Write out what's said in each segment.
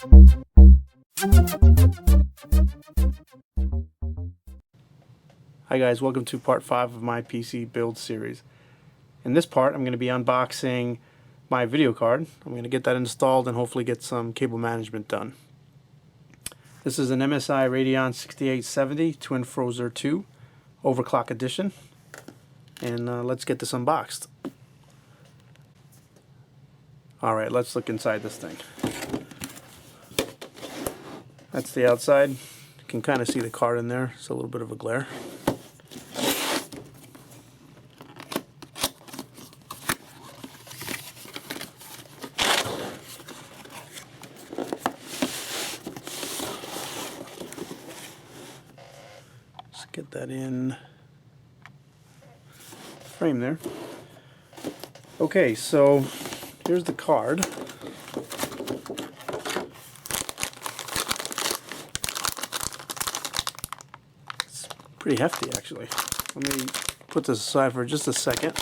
Hi guys, welcome to part 5 of my PC build series. In this part I'm going to be unboxing my video card. I'm going to get that installed and hopefully get some cable management done. This is an MSI R6870 Twin Frozer 2 overclock edition, and let's get this unboxed. Alright, let's look inside this thing. That's the outside. You can kind of see the card in there. It's a little bit of a glare. Get that in frame there. Okay, so here's the card. It's pretty hefty actually. Let me put this aside for just a second.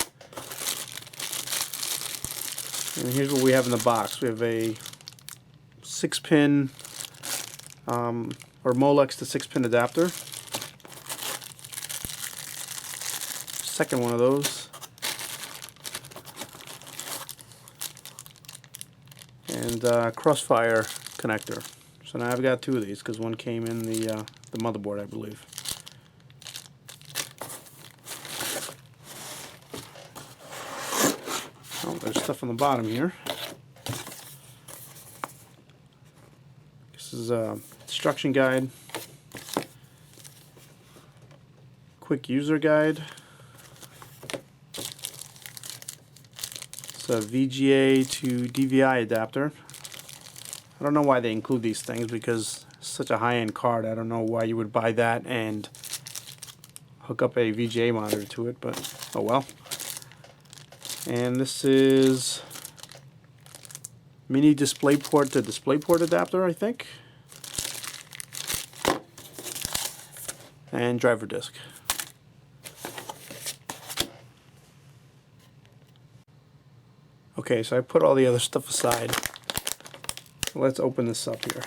And here's what we have in the box. We have a 6-pin or Molex to 6-pin adapter. Second one of those, and crossfire connector. So now I've got 2 of these because one came in the motherboard, I believe. Oh, there's stuff on the bottom here. This is a instruction guide, quick user guide. A VGA to DVI adapter. I don't know why they include these things because it's such a high-end card. I don't know why you would buy that and hook up a VGA monitor to it, but oh well. And this is mini DisplayPort to DisplayPort adapter, I think, and driver disc. Okay, so I put all the other stuff aside. Let's open this up here.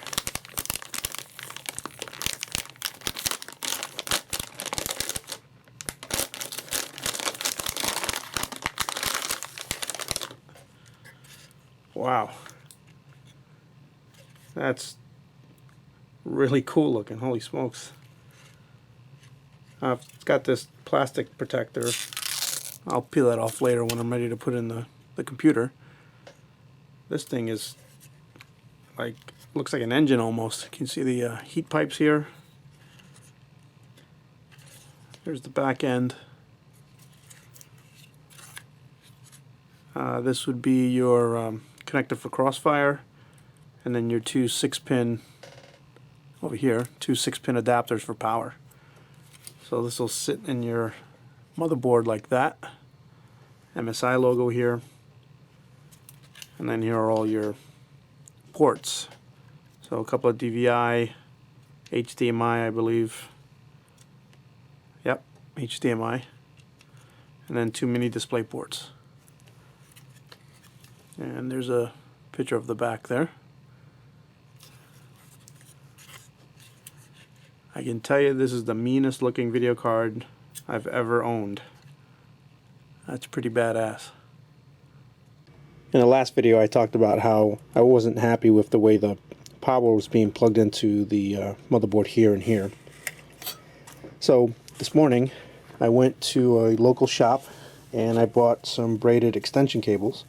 Wow. That's really cool looking, holy smokes. It's got this plastic protector. I'll peel that off later when I'm ready to put in the computer. This thing is like, looks like an engine almost. You can see the heat pipes here. There's the back end. This would be your connector for crossfire, and then your 2 6-pin over here, 2 6-pin adapters for power. So this will sit in your motherboard like that. MSI logo here. And then here are all your ports. So a couple of DVI, HDMI, I believe. Yep, HDMI. And then 2 mini display ports. And there's a picture of the back there. I can tell you this is the meanest looking video card I've ever owned. That's pretty badass. In the last video I talked about how I wasn't happy with the way the power was being plugged into the motherboard here and here. So this morning I went to a local shop and I bought some braided extension cables,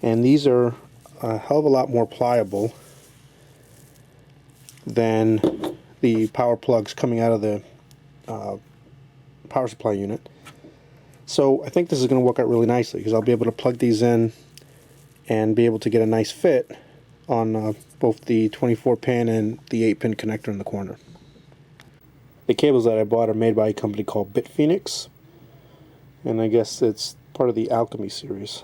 and these are a hell of a lot more pliable than the power plugs coming out of the power supply unit. So I think this is going to work out really nicely because I'll be able to plug these in and be able to get a nice fit on both the 24-pin and the 8-pin connector in the corner. The cables that I bought are made by a company called Bitphoenix, and I guess it's part of the Alchemy series.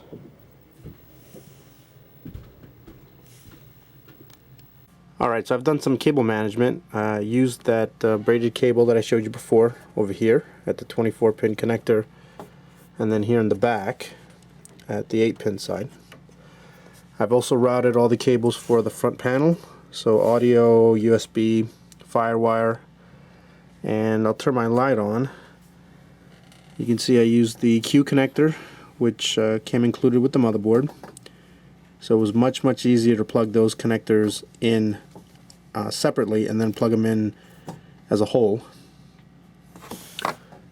Alright, so I've done some cable management. I used that braided cable that I showed you before over here at the 24-pin connector, and then here in the back at the 8-pin side. I've also routed all the cables for the front panel So audio, USB, Firewire, and I'll turn my light on. You can see I used the Q connector, which came included with the motherboard. So it was much easier to plug those connectors in separately and then plug them in as a whole.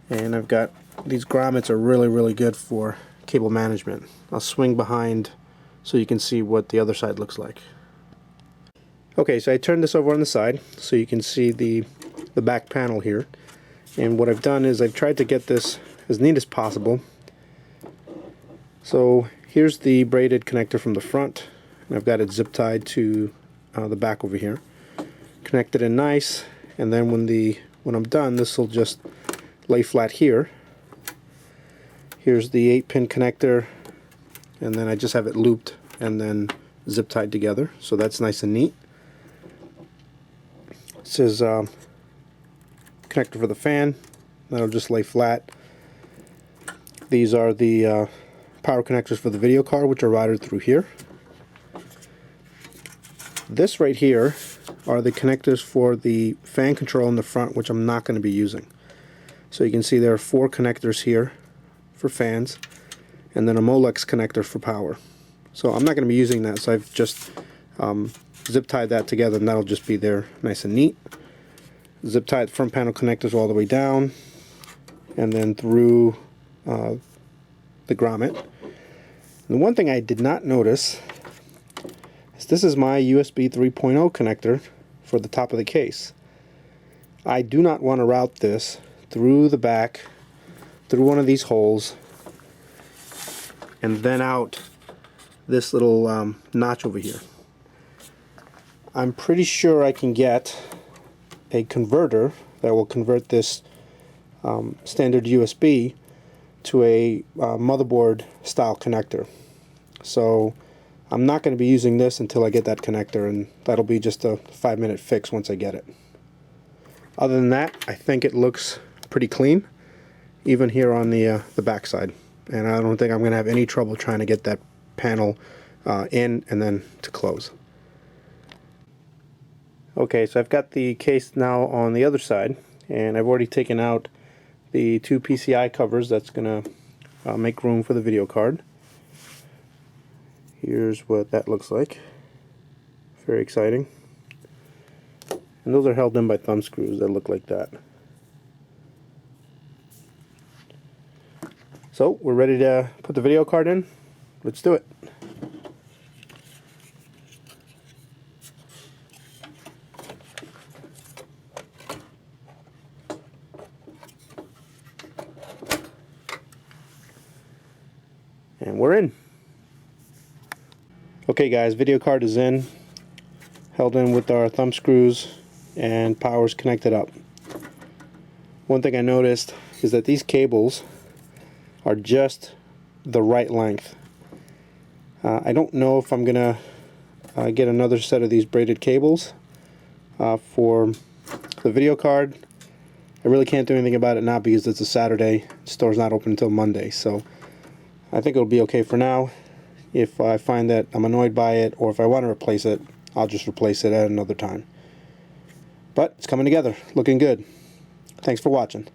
And I've got these grommets are really good for cable management. I'll swing behind so you can see what the other side looks like. Okay, so I turned this over on the side so you can see the back panel here. And what I've done is I've tried to get this as neat as possible. So here's the braided connector from the front, and I've got it zip tied to the back over here. Connected in nice, and then when I'm done, this will just lay flat here. Here's the 8-pin connector, and then I just have it looped and then zip tied together, so that's nice and neat. This is connector for the fan. That'll just lay flat. These are the power connectors for the video card, which are routed through here. This right here are the connectors for the fan control in the front, which I'm not going to be using. So you can see there are 4 connectors here for fans, and then a Molex connector for power. So I'm not going to be using that, so I've just zip tied that together, and that'll just be there nice and neat. Zip tie the front panel connectors all the way down, and then through the grommet. And the one thing I did not notice is this is my USB 3.0 connector for the top of the case. I do not want to route this through the back, through one of these holes, and then out this little notch over here. I'm pretty sure I can get a converter that will convert this standard USB to a motherboard style connector. So I'm not going to be using this until I get that connector, and that'll be just a 5-minute fix once I get it. Other than that, I think it looks pretty clean, even here on the back side, and I don't think I'm going to have any trouble trying to get that panel in and then to close. Okay, so I've got the case now on the other side, and I've already taken out the 2 PCI covers that's going to make room for the video card. Here's what that looks like. Very exciting. And those are held in by thumb screws that look like that. So we're ready to put the video card in. Let's do it. And we're in. Okay guys, video card is in, held in with our thumb screws, and power's connected up. One thing I noticed is that these cables are just the right length. I don't know if I'm gonna get another set of these braided cables for the video card. I really can't do anything about it now because it's a Saturday. The store's not open until Monday, so I think it'll be okay for now. If I find that I'm annoyed by it, or if I want to replace it, I'll just replace it at another time. But it's coming together, looking good. Thanks for watching.